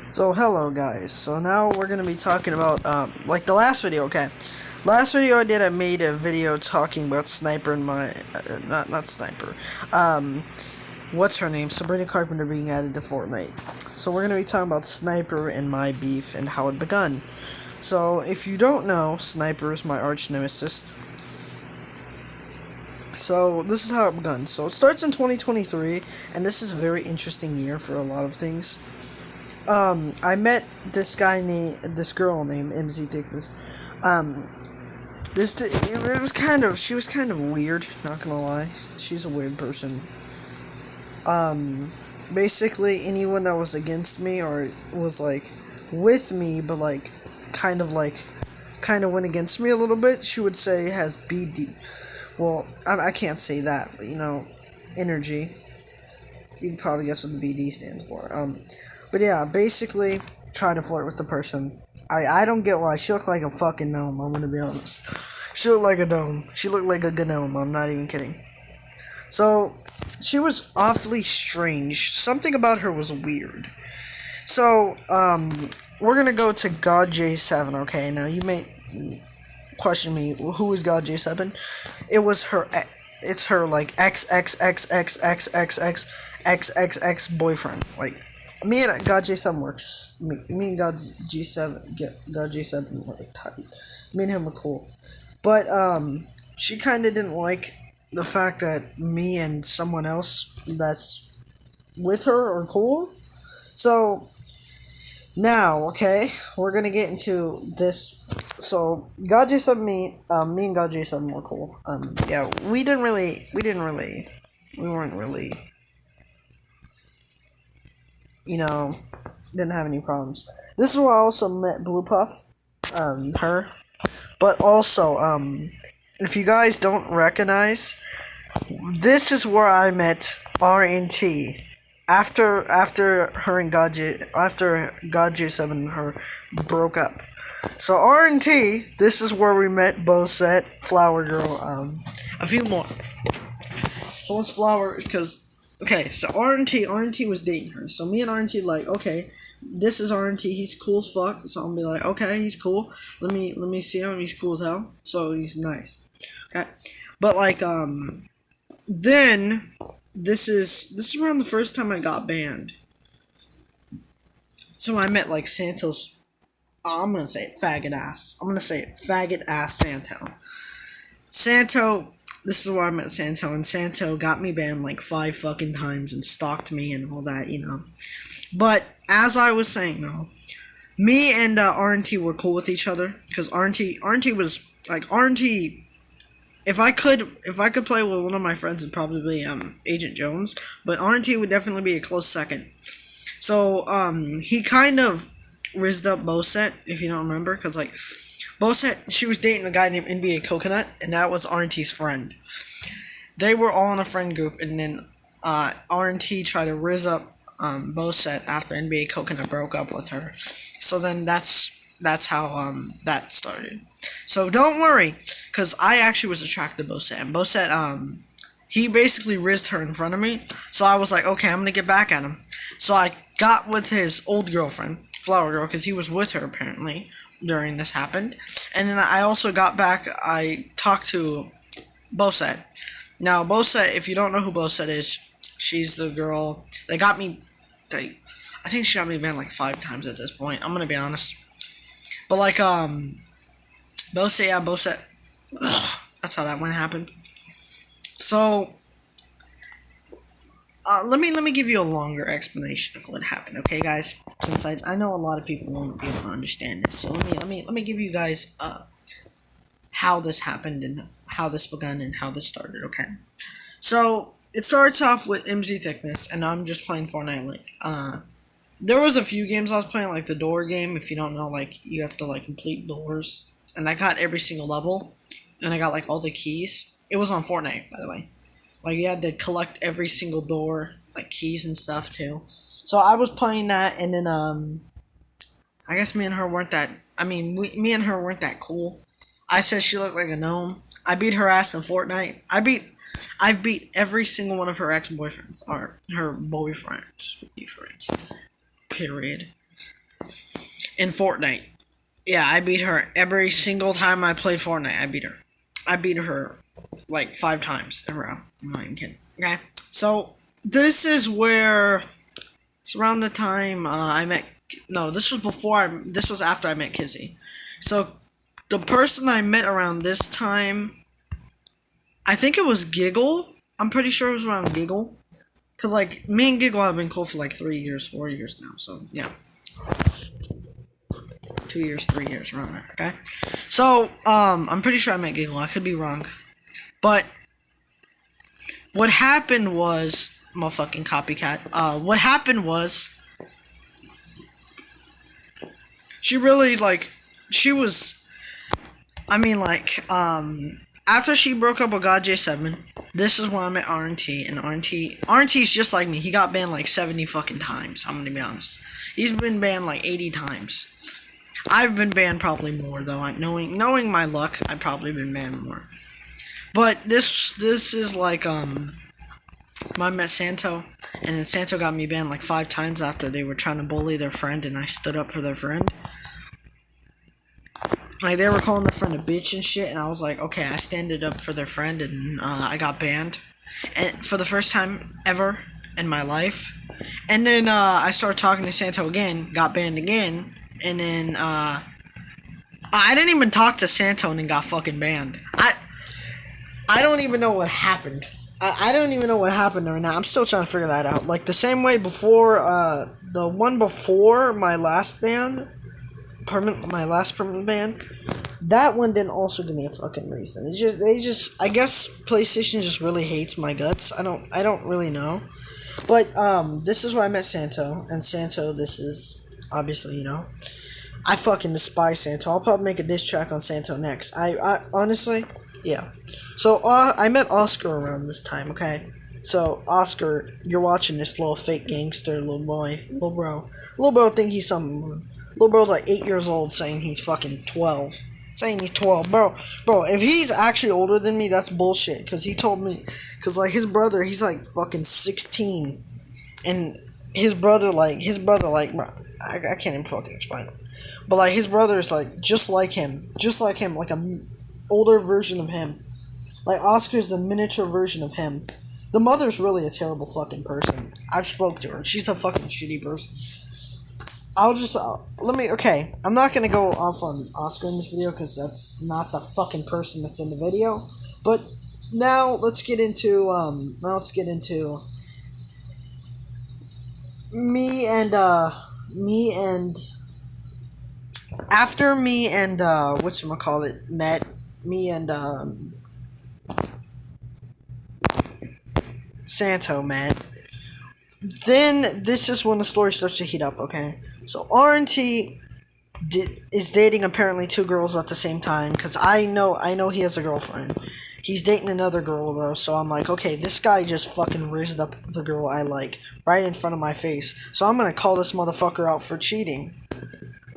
So hello guys, so now we're going to be talking about, like the last video, okay. Last video I did, I made a video talking about Sniper and my, not Sniper, what's her name, Sabrina Carpenter being added to Fortnite. So we're going to be talking about Sniper and my beef and how it begun. So if you don't know, Sniper is my arch nemesis. So this is how it begun. So it starts in 2023, and this is a very interesting year for a lot of things. I met this girl named MZ Thickness. She was kind of weird, not gonna lie. She's a weird person. Basically, anyone that was against me or was, like, with me, but, kind of went against me a little bit, she would say has BD. Well, I can't say that, but, energy. You can probably guess what the BD stands for. But yeah, basically, try to flirt with the person. I don't get why. She looked like a fucking gnome, I'm gonna be honest. She looked like a gnome. She looked like a gnome, I'm not even kidding. So, she was awfully strange. Something about her was weird. So, we're gonna go to God J7, okay? Now, you may question me, who is God J7? It's her, ex boyfriend. Me and God J7 works. Me and God J7 were tight. Me and him were cool. But, she kinda didn't like the fact that me and someone else that's with her are cool. So, now, okay, we're gonna get into this. So, God J7, me and God J7 were cool. Yeah, we weren't really, didn't have any problems. This is where I also met Blue Puff, her. But also, if you guys don't recognize, this is where I met RNT. After her and God J7 and her broke up. So RNT, this is where we met Bosette, Flower Girl, a few more. So what's Flower? Because okay, so RNT was dating her. So me and RNT okay, this is RNT. He's cool as fuck. So I'm be like, okay, he's cool. Let me see him. He's cool as hell. So he's nice. Okay, but then this is around the first time I got banned. So I met Santos. I'm gonna say faggot ass. I'm gonna say it, faggot ass Santo. Santo. This is where I met Santo, and Santo got me banned 5 fucking times and stalked me and all that, But, as I was saying, though, me and RNT were cool with each other, because RNT was, RNT, if I could play with one of my friends, it'd probably be, Agent Jones, but RNT would definitely be a close second. So, he kind of rizzed up Bosette, if you don't remember, because, Bosette, she was dating a guy named NBA Coconut, and that was RNT's friend. They were all in a friend group, and then RNT tried to rizz up Bosette after NBA Coconut broke up with her. So then that's how that started. So don't worry, because I actually was attracted to Bosette, and Bosette, he basically rizzed her in front of me, so I was like, okay, I'm gonna get back at him. So I got with his old girlfriend, Flower Girl, because he was with her apparently during this happened. And then I also got back, I talked to Bosette. Now, Bosette, if you don't know who Bosette is, she's the girl that got me, I think she got me banned 5 times at this point, I'm gonna be honest. But Bosette, that's how that one happened. So, let me give you a longer explanation of what happened, okay, guys? Since I know a lot of people won't be able to understand this, so let me give you guys how this happened and how this begun and how this started, okay? So it starts off with MZ Thickness, and I'm just playing Fortnite. There was a few games I was playing, the door game. If you don't know, you have to complete doors, and I got every single level, and I got all the keys. It was on Fortnite, by the way. You had to collect every single door, keys and stuff, too. So I was playing that, and then, I guess me and her weren't that cool. I said she looked like a gnome. I beat her ass in Fortnite. I've beat every single one of her ex-boyfriends, or her boyfriends. Period. in Fortnite. Yeah, I beat her every single time I played Fortnite. I beat her. I beat her like 5 times in a row. I'm not even kidding. Okay, so this is where it's around the time I met. No, this was before. This was after I met Kizzy. So the person I met around this time, I think it was Giggle. I'm pretty sure it was around Giggle. Cause like me and Giggle have been cool for like 3 years, 4 years now. So yeah, 2 years, 3 years around there. Okay. So I'm pretty sure I met Giggle. I could be wrong, but what happened was motherfucking copycat. What happened was she really like she was. I mean like after she broke up with God J7, this is when I met RNT, and RNT's just like me. He got banned like 70 fucking times. I'm gonna be honest. He's been banned like 80 times. I've been banned probably more though. Knowing my luck, I've probably been banned more. But this is like I met Santo, and then Santo got me banned like 5 times after they were trying to bully their friend, and I stood up for their friend. Like they were calling their friend a bitch and shit, and I was like, okay, I standed up for their friend, and I got banned, and for the first time ever in my life. And then I started talking to Santo again, got banned again, and then I didn't even talk to Santo, and then got fucking banned. I don't even know what happened. I don't even know what happened right now. I'm still trying to figure that out. Like the same way before, the one before my last ban, my last permanent ban, that one didn't also give me a fucking reason. I guess PlayStation just really hates my guts. I don't really know. But, this is where I met Santo, and Santo, this is, obviously, I fucking despise Santo. I'll probably make a diss track on Santo next. I honestly, yeah. So, I met Oscar around this time, okay? So, Oscar, you're watching this little fake gangster, little boy, little bro. Little bro think he's something. Little bro's like 8 years old saying he's fucking 12. Saying he's 12. Bro, if he's actually older than me, that's bullshit. Because he told me, because like his brother, he's like fucking 16. And his brother, bro, I can't even fucking explain it. But like his brother is like just like him, like a older version of him. Like Oscar's the miniature version of him. The mother's really a terrible fucking person. I've spoke to her. She's a fucking shitty person. Okay, I'm not gonna go off on Oscar in this video because that's not the fucking person that's in the video. But now let's get into, after me and, whatchamacallit, met, me and, Santo met, then this is when the story starts to heat up, okay? So RNT is dating apparently 2 girls at the same time, because I know he has a girlfriend. He's dating another girl though, so I'm like, okay, this guy just fucking raised up the girl I like right in front of my face. So I'm gonna call this motherfucker out for cheating.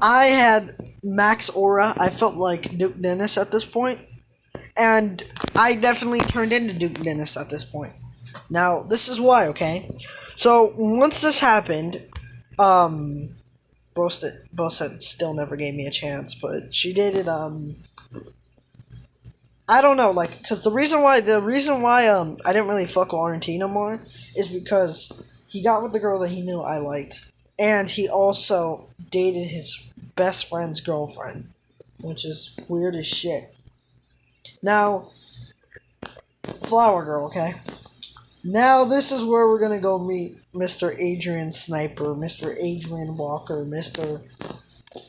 I had max aura. I felt like Duke Dennis at this point, and I definitely turned into Duke Dennis at this point. Now, this is why, okay? So, once this happened, Bro said still never gave me a chance, but she dated, I don't know, like, because the reason why, I didn't really fuck with RNT no more is because he got with the girl that he knew I liked, and he also dated his best friend's girlfriend, which is weird as shit. Now, Flower Girl, okay? Now this is where we're gonna go meet Mr. Adrian Sniper, Mr. Adrian Walker, Mr.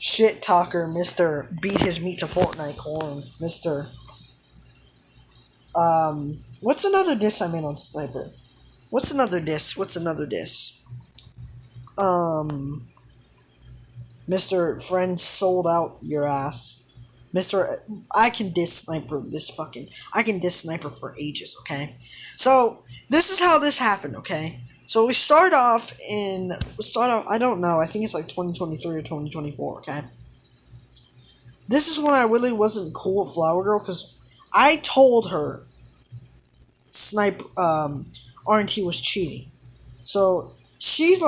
Shit Talker, Mr. Beat His Meat to Fortnite Corn, Mr. What's another diss I made on Sniper? What's another diss? Mr. Friend Sold Out Your Ass. I can diss Sniper for ages, okay? So, this is how this happened, okay? So, I don't know, I think it's like 2023 or 2024, okay? This is when I really wasn't cool with Flower Girl, because I told her RNT was cheating. So, she's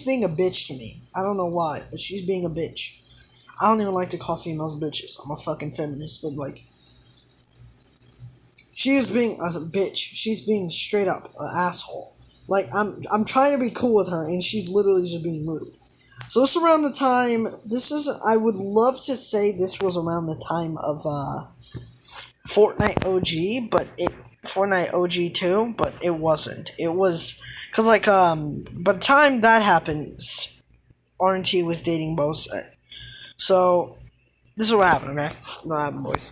being a bitch to me. I don't know why, but she's being a bitch. I don't even like to call females bitches. I'm a fucking feminist, but like, she is being a bitch. She's being straight up an asshole. Like, I'm trying to be cool with her, and she's literally just being rude. So this is around the time. I would love to say this was around the time of Fortnite OG, but Fortnite OG 2, but it wasn't. It was because like by the time that happens, RNT was dating Bose. So this is what happened, okay? What happened, boys?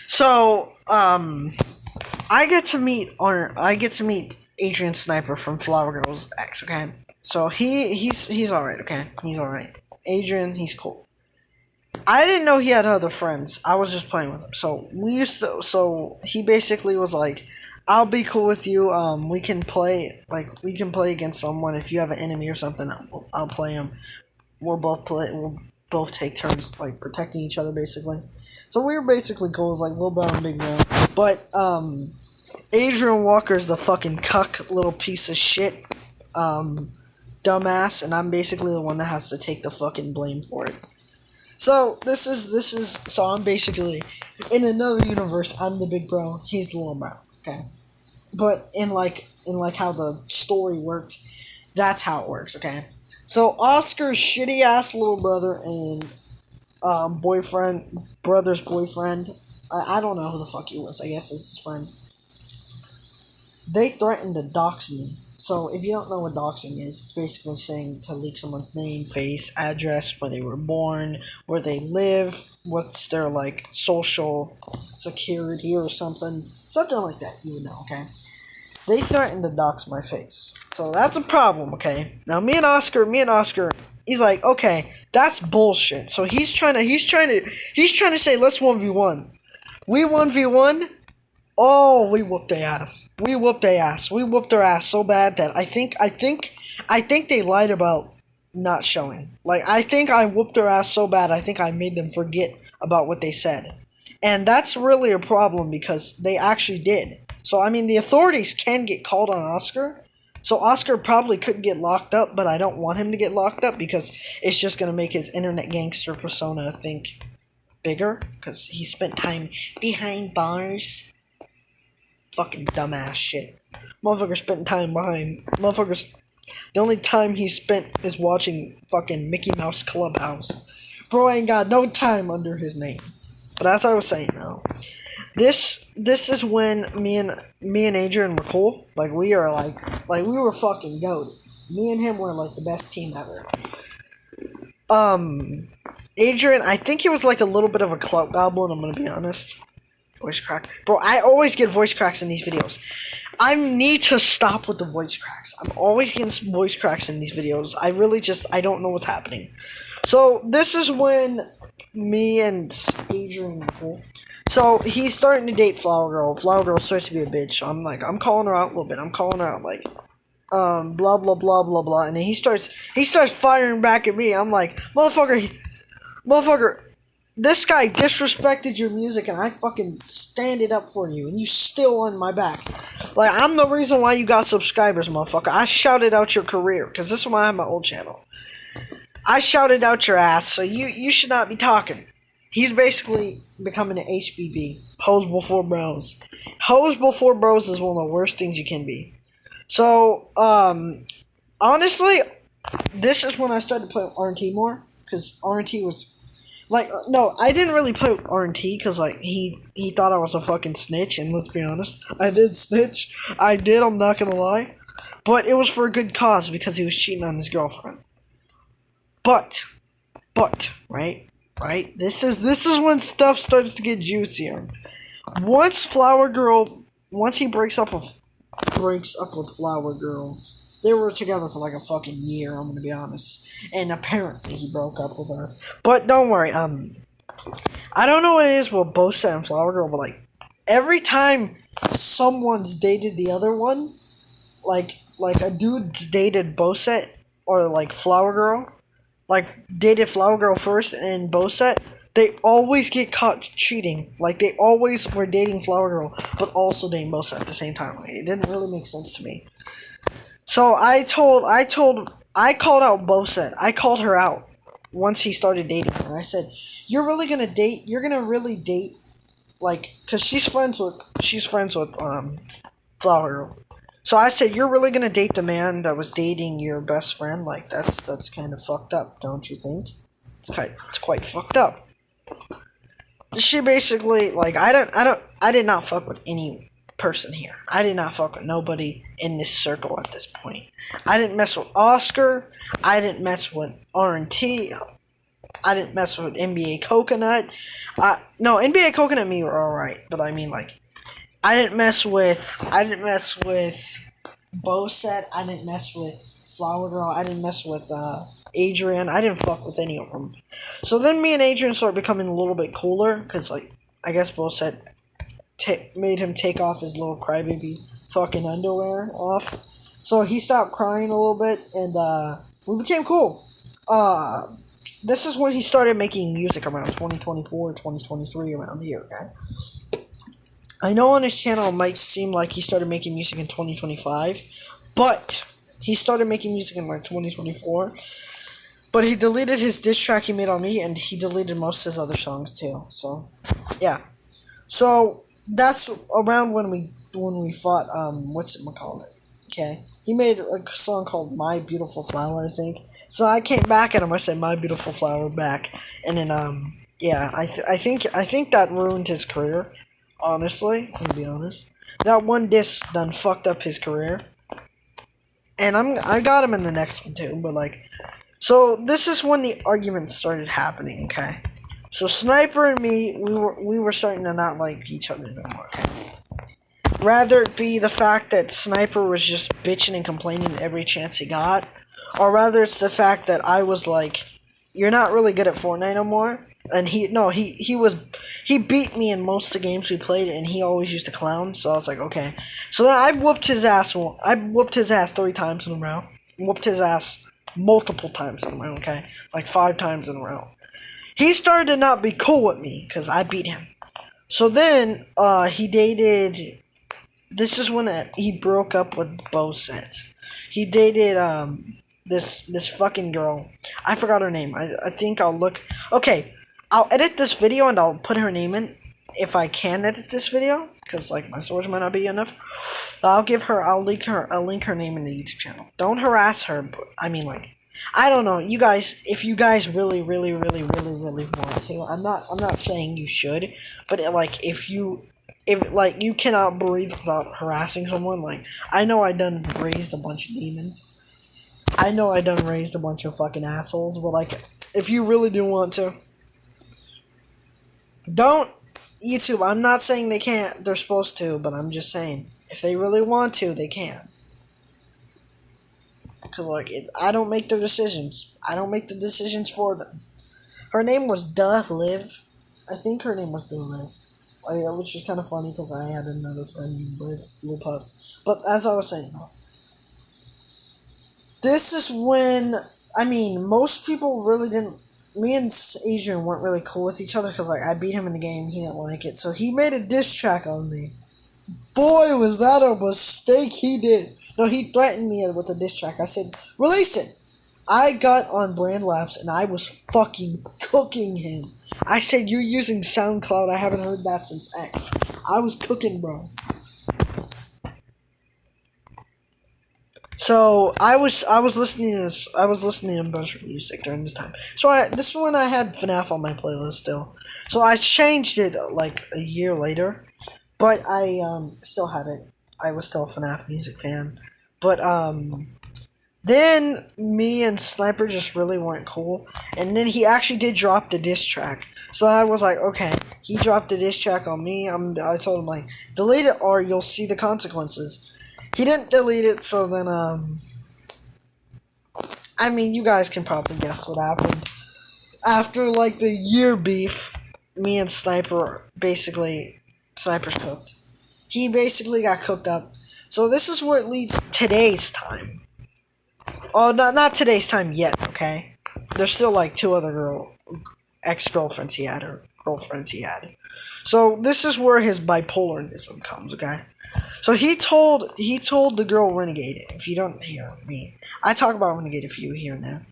So I get to meet Adrian Sniper from Flower Girls X, okay? So he's alright, okay? He's alright. Adrian, he's cool. I didn't know he had other friends. I was just playing with him. So he basically was like, I'll be cool with you. We can play against someone. If you have an enemy or something, I'll play him. We'll both take turns like protecting each other basically. So we were basically cool as like Lil Brown and Big Brown. But Adrian Walker's the fucking cuck little piece of shit. Dumbass, and I'm basically the one that has to take the fucking blame for it. So so I'm basically in another universe. I'm the big bro. He's the little bro. Okay, but in how the story worked, that's how it works. Okay, so Oscar's shitty ass little brother and brother's boyfriend. I don't know who the fuck he was. I guess it's his friend. They threatened to dox me. So, if you don't know what doxing is, it's basically saying to leak someone's name, face, address, where they were born, where they live, what's their, like, social security or something. Something like that, you would know, okay? They threatened to dox my face. So, that's a problem, okay? Now, me and Oscar, he's like, okay, that's bullshit. So, he's trying to say, let's 1v1. We 1v1. Oh, we whooped their ass. We whooped their ass so bad that I think they lied about not showing. Like, I think I whooped their ass so bad, I think I made them forget about what they said. And that's really a problem because they actually did. So, I mean, the authorities can get called on Oscar. So, Oscar probably couldn't get locked up, but I don't want him to get locked up because it's just going to make his internet gangster persona, I think, bigger. Because he spent time behind bars. Fucking dumbass shit. Motherfucker spent time behind. The only time he spent is watching fucking Mickey Mouse Clubhouse. Bro ain't got no time under his name. But as I was saying though, this is when me and Adrian were cool. Like we were fucking goated. Me and him were like the best team ever. Adrian, I think he was like a little bit of a clout goblin, I'm gonna be honest. Voice crack. Bro, I always get voice cracks in these videos. I need to stop with the voice cracks. I'm always getting voice cracks in these videos. I don't know what's happening. So, this is when me and Adrian cool. So, he's starting to date Flower Girl. Flower Girl starts to be a bitch. So I'm calling her out a little bit. I'm calling her out like, blah, blah, blah, blah, blah. And then he starts firing back at me. I'm like, motherfucker, this guy disrespected your music and I fucking stand it up for you and you still on my back. Like, I'm the reason why you got subscribers, motherfucker. I shouted out your career, because this is why I have my old channel. I shouted out your ass, so you should not be talking. He's basically becoming an HBB. Hoes before bros. Hoes before bros is one of the worst things you can be. So, honestly, this is when I started to play RNT more, because RNT was... Like, no, I didn't really play with RNT because, like, he thought I was a fucking snitch, and let's be honest, I did snitch. I'm not gonna lie. But it was for a good cause because he was cheating on his girlfriend. But, right? This is when stuff starts to get juicier. Once he breaks up with Flower Girl, they were together for like a fucking year, I'm gonna be honest. And apparently he broke up with her. But don't worry, I don't know what it is with Bose and Flower Girl, but like, every time someone's dated the other one, like a dude dated Bose or like Flower Girl, like dated Flower Girl first and Bose, they always get caught cheating. Like, they always were dating Flower Girl, but also dating Bose at the same time. Like, it didn't really make sense to me. So I called out Bose. I called her out. once he started dating her, I said, "You're really gonna date? You're gonna really date like, cause she's friends with Flower Girl." So I said, "You're really gonna date the man that was dating your best friend? Like that's kind of fucked up, don't you think? It's quite fucked up." She basically like I did not fuck with any person here. I did not fuck with nobody in this circle at this point. I didn't mess with Oscar. I didn't mess with R&T. I didn't mess with NBA Coconut. No, NBA Coconut and me were alright, but I mean like I didn't mess with Boset. I didn't mess with Flower Girl. I didn't mess with Adrian. I didn't fuck with any of them. So then me and Adrian started becoming a little bit cooler because like I guess Boset made him take off his little crybaby fucking underwear off. So he stopped crying a little bit and we became cool. This is when he started making music around 2024, 2023 around here, okay? I know on his channel it might seem like he started making music in 2025, but he started making music in like 2024. But he deleted his diss track he made on me, and he deleted most of his other songs too. So, yeah. So that's around when we fought whatchamacallit. Okay, he made a song called "My Beautiful Flower," I think. So I came back at him. I said "My Beautiful Flower" back, and then yeah, I think that ruined his career. Honestly, to be honest, that one diss done fucked up his career, and I got him in the next one too. But like, so this is when the arguments started happening. Okay, so Sniper and me, we were starting to not like each other no more. Okay, rather it be the fact that Sniper was just bitching and complaining every chance he got, or rather it's the fact that I was like, "You're not really good at Fortnite no more." And he beat me in most of the games we played, and he always used to clown. So I was like, okay. So then I whooped his ass. I whooped his ass 3 times in a row. Whooped his ass multiple times in a row. Okay, like 5 times in a row. He started to not be cool with me because I beat him. So then he dated. This is when he broke up with Boset. He dated this fucking girl. I forgot her name. I think I'll look. Okay, I'll edit this video and I'll put her name in if I can edit this video, because like my storage might not be enough. I'll link her name in the YouTube channel. Don't harass her, but I mean like, I don't know, you guys. If you guys really want to, I'm not saying you should, but like if like you cannot breathe without harassing someone, like I know I done raised a bunch of demons. I know I done raised a bunch of fucking assholes, but like if you really do want to, don't YouTube. I'm not saying they can't. They're supposed to, but I'm just saying if they really want to, they can. Cause like I don't make their decisions. I don't make the decisions for them. Her name was Liv. I think her name was Liv. Which is kind of funny because I had another friend named Liv Puff. But as I was saying, this is when most people really didn't. Me and Adrian weren't really cool with each other because like I beat him in the game, he didn't like it, so he made a diss track on me. Boy, was that a mistake he did. No, he threatened me with a diss track. I said, release it. I got on Brand Labs and I was fucking cooking him. I said, you're using SoundCloud. I haven't heard that since X. I was cooking, bro. So I was listening to a bunch of music during this time. So this is when I had FNAF on my playlist still. So I changed it like a year later, but I still had it. I was still a FNAF music fan, but then me and Sniper just really weren't cool, and then he actually did drop the diss track. So I was like, okay, he dropped the diss track on me. I told him like, delete it or you'll see the consequences. He didn't delete it, so then, you guys can probably guess what happened. After, like, the year beef, me and Sniper's cooked. He basically got cooked up. So this is where it leads today's time. Oh, not today's time yet, okay? There's still, like, 2 other ex-girlfriends he had, or girlfriends he had. So this is where his bipolarism comes, okay? So he told the girl Renegade, if you don't hear me, I talk about Renegade a few here and there.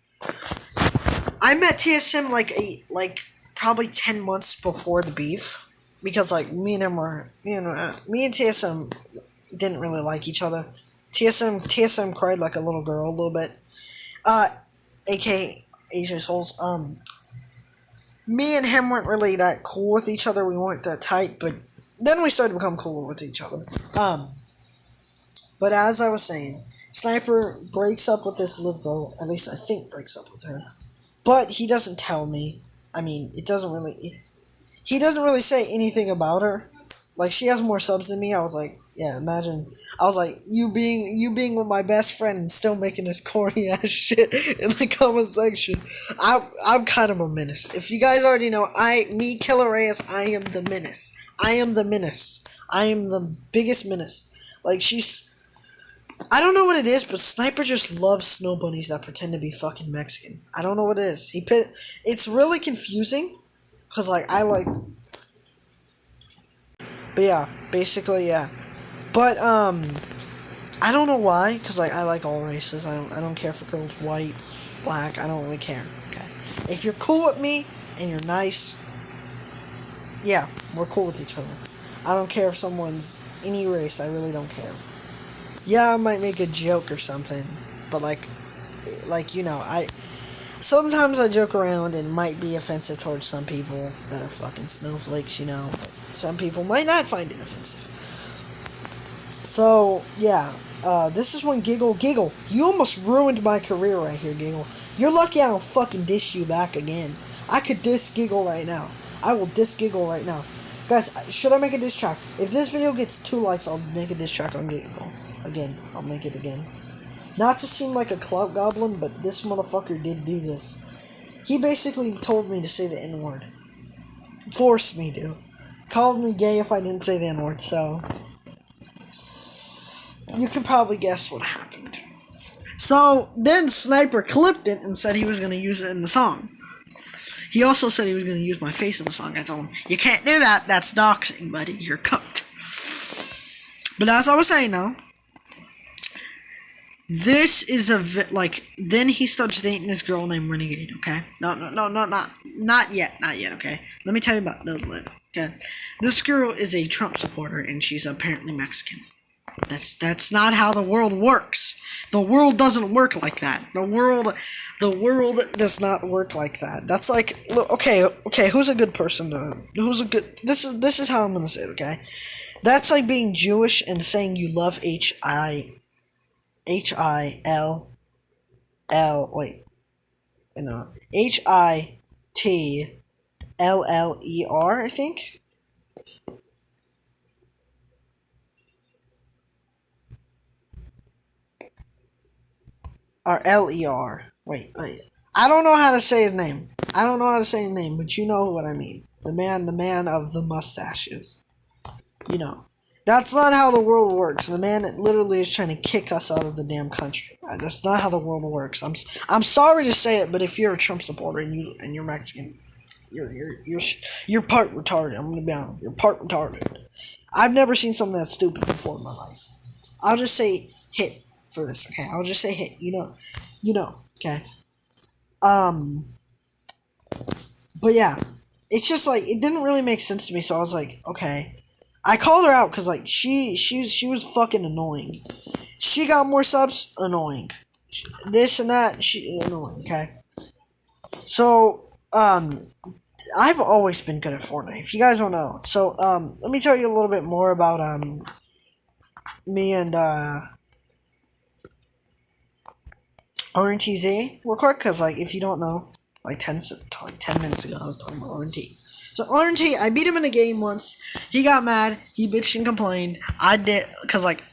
I met TSM like probably 10 months before the beef, because like me and TSM didn't really like each other. TSM cried like a little girl a little bit. AK AJ Souls. Me and him weren't really that cool with each other. We weren't that tight, but then we started to become cooler with each other. But as I was saying, Sniper breaks up with this live girl. At least I think breaks up with her. But he doesn't tell me. I mean, it doesn't really. He doesn't really say anything about her. Like, she has more subs than me. I was like, yeah, imagine. I was like, you being with my best friend and still making this corny ass shit in the comment section. I'm kind of a menace. If you guys already know, Killer Reyes, I am the menace. I am the menace. I am the biggest menace. Like, I don't know what it is, but Sniper just loves snow bunnies that pretend to be fucking Mexican. I don't know what it is. It's really confusing, cause like but yeah, basically yeah. But I don't know why, cause like I like all races. I don't care if a girl's white, black. I don't really care. Okay, if you're cool with me and you're nice, yeah, we're cool with each other. I don't care if someone's any race. I really don't care. Yeah, I might make a joke or something, but like sometimes I joke around and it might be offensive towards some people that are fucking snowflakes, but some people might not find it offensive. So, yeah, this is when Giggle, you almost ruined my career right here, Giggle. You're lucky I don't fucking diss you back again. I could diss Giggle right now. I will diss Giggle right now. Guys, should I make a diss track? If this video gets 2 likes, I'll make a diss track on Giggle. Again, I'll make it again. Not to seem like a clout goblin, but this motherfucker did do this. He basically told me to say the N-word. Forced me to. Called me gay if I didn't say the N-word, so you can probably guess what happened. So, then Sniper clipped it and said he was going to use it in the song. He also said he was going to use my face in the song. I told him, you can't do that, that's doxing, buddy, you're cooked. But as I was saying now, this is then he starts dating this girl named Renegade, okay? No, not yet, okay? Let me tell you about No Live, okay? This girl is a Trump supporter, and she's apparently Mexican. That's not how the world works. The world doesn't work like that. The world does not work like that. That's like, okay, who's a good person this is how I'm gonna say it, okay? That's like being Jewish and saying you love Hitler, I think. Or Ler. Wait. I don't know how to say his name. But you know what I mean. The man of the mustaches. That's not how the world works. The man that literally is trying to kick us out of the damn country. That's not how the world works. I'm sorry to say it, but if you're a Trump supporter and you're Mexican, you're part retarded. I'm gonna be honest. You're part retarded. I've never seen something that stupid before in my life. I'll just say hit for this, okay? I'll just say hit. Okay. But yeah, it's just like it didn't really make sense to me. So I was like, okay. I called her out because like she was fucking annoying. She got more subs, annoying. This and that, she annoying. Okay. So I've always been good at Fortnite. If you guys don't know, so let me tell you a little bit more about me and RNTZ real quick, because like if you don't know, like 10 minutes ago I was talking about RNT. So RNT, I beat him in a game once. He got mad. He bitched and complained. I did, because like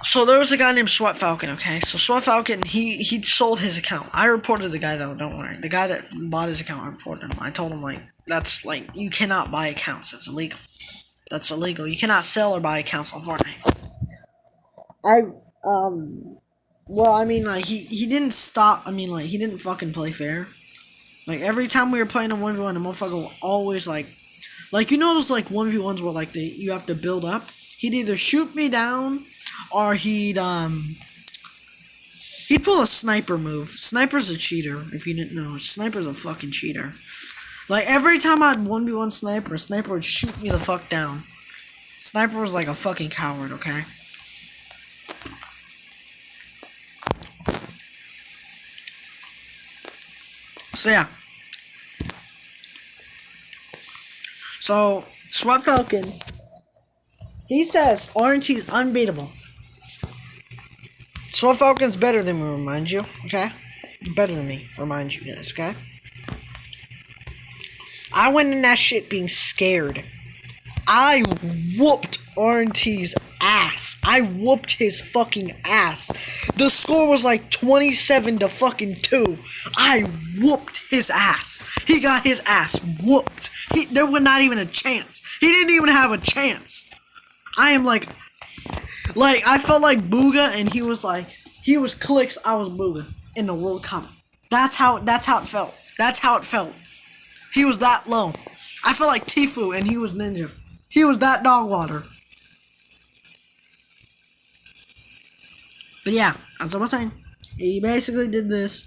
so there was a guy named Sweat Falcon, okay? So Sweat Falcon, he sold his account. I reported the guy though, don't worry. The guy that bought his account, I reported him. I told him like, that's like, you cannot buy accounts. That's illegal. That's illegal. You cannot sell or buy accounts on Fortnite. Well, I mean, like, he didn't stop. I mean, like, he didn't fucking play fair. Like, every time we were playing a 1v1, the motherfucker will always, like, those, like, 1v1s where, like, you have to build up? He'd either shoot me down, or he'd He'd pull a sniper move. Sniper's a cheater, if you didn't know. Sniper's a fucking cheater. Like, every time I'd 1v1 Sniper would shoot me the fuck down. Sniper was like a fucking coward, okay? So, yeah. So, Sweat Falcon, he says RNT's unbeatable. Sweat Falcon's better than me, remind you, okay? Better than me, remind you guys, okay? I went in that shit being scared. I whooped RNT's ass. I whooped his fucking ass. The score was like 27 to fucking 2. I whooped his ass. He got his ass whooped. There was not even a chance. He didn't even have a chance. I am like, I felt like Booga, and he was Clicks, I was Booga in the World Cup. That's how it felt. That's how it felt. He was that low. I felt like Tfue, and he was Ninja. He was that dog water. But yeah, as I was saying, he basically did this.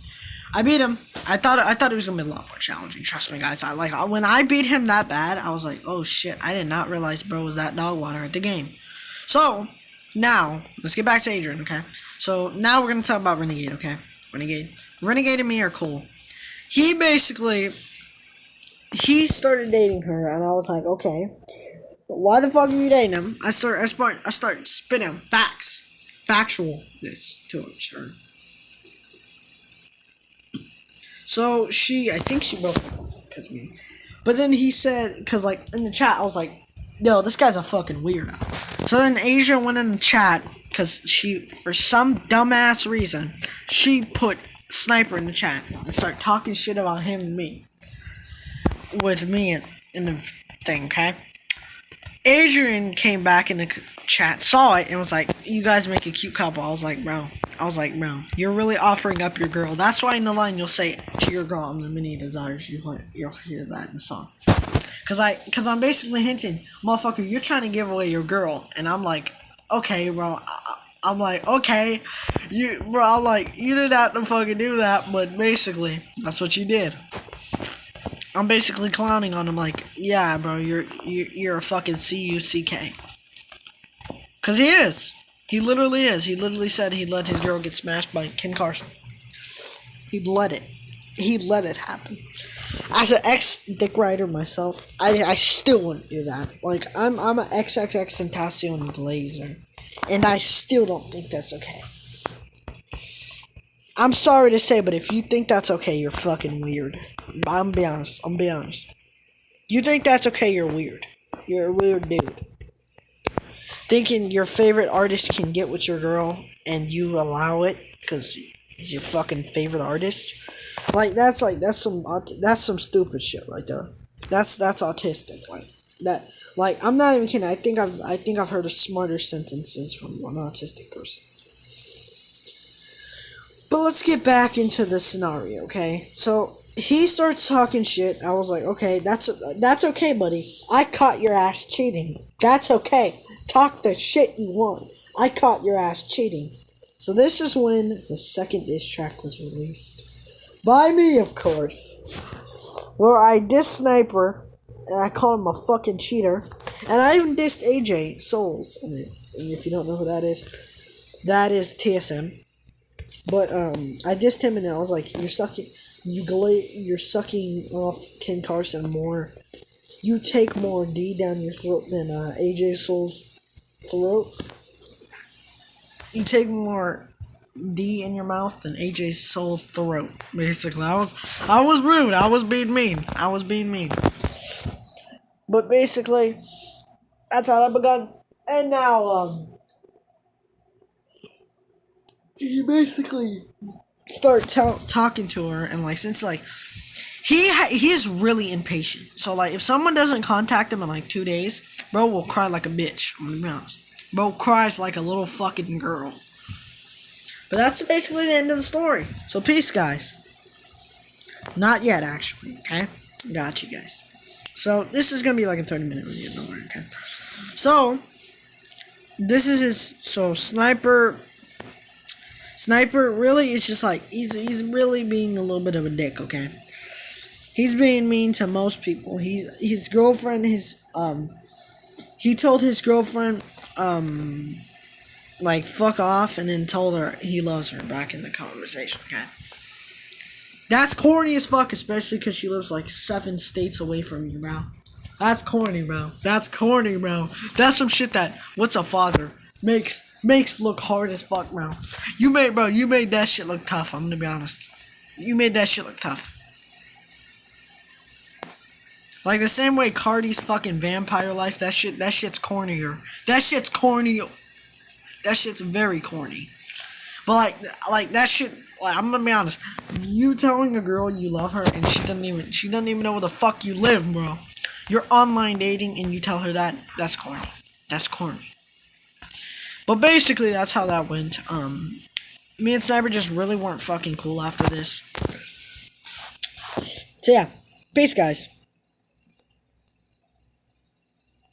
I beat him. I thought it was gonna be a lot more challenging. Trust me, guys. When I beat him that bad, I was like, oh shit! I did not realize bro was that dog water at the game. So now let's get back to Adrian, okay? So now we're gonna talk about Renegade, okay? Renegade and me are cool. He started dating her, and I was like, okay, why the fuck are you dating him? I start spitting factualness to him, sure. So I think she broke up because of me. But then he said, because like in the chat, I was like, yo, this guy's a fucking weirdo. So then Asia went in the chat, because for some dumbass reason, she put Sniper in the chat and started talking shit about him and me. With me in the thing, okay? Adrian came back in the chat, saw it, and was like, you guys make a cute couple. I was like, bro, you're really offering up your girl. That's why in the line you'll say to your girl, I'm the many desires. You'll hear that in the song. Cause I'm basically hinting, motherfucker, you're trying to give away your girl. And I'm like, okay, bro. I'm like, okay. You didn't have to fucking do that, but basically, that's what you did. I'm basically clowning on him like, yeah, bro, you're a fucking CUCK. Cause he is. He literally is. He literally said he'd let his girl get smashed by Ken Carson. He'd let it happen. As an ex-dick rider myself, I still wouldn't do that. Like, I'm an XXX Tentacion Blazer. And I still don't think that's okay. I'm sorry to say, but if you think that's okay, you're fucking weird. I'm be honest. You think that's okay, you're weird. You're a weird dude. Thinking your favorite artist can get with your girl and you allow it because he's your fucking favorite artist. That's some stupid shit right there. That's autistic. I'm not even kidding. I think I've heard of smarter sentences from an autistic person. But let's get back into the scenario, okay? So he starts talking shit. I was like, okay, that's okay, buddy. I caught your ass cheating. That's okay. Talk the shit you want. I caught your ass cheating. So this is when the second diss track was released. By me, of course. Where I dissed Sniper, and I called him a fucking cheater. And I even dissed AJ Souls in it. And if you don't know who that is TSM. But I dissed him and I was like, you're sucking off Ken Carson more. You take more D down your throat than AJ Souls' throat. You take more D in your mouth than AJ Souls' throat. Basically, I was rude. I was being mean. But basically, that's how that begun. And now he basically start talking to her, and since he is really impatient. So if someone doesn't contact him in 2 days, bro will cry like a bitch. I'm gonna be honest. Bro cries like a little fucking girl. But that's basically the end of the story. So peace, guys. Not yet, actually. Okay, got you guys. So this is gonna be a 30-minute video. Don't worry. Okay. So this is his. So Sniper. Sniper really is just like he's really being a little bit of a dick, okay? He's being mean to most people. His girlfriend he told his girlfriend like fuck off and then told her he loves her back in the conversation, okay? That's corny as fuck, especially because she lives like 7 states away from you, bro. That's corny, bro. That's corny, bro. That's some shit that what's a father makes look hard as fuck, bro. You made that shit look tough. I'm gonna be honest. You made that shit look tough. Like the same way Cardi's fucking vampire life. That shit's cornier. That shit's corny. That shit's very corny. But like that shit. Like I'm gonna be honest. You telling a girl you love her and she doesn't even know where the fuck you live, bro. You're online dating and you tell her that. That's corny. That's corny. But basically, that's how that went. Me and Sniper just really weren't fucking cool after this. So yeah, peace, guys.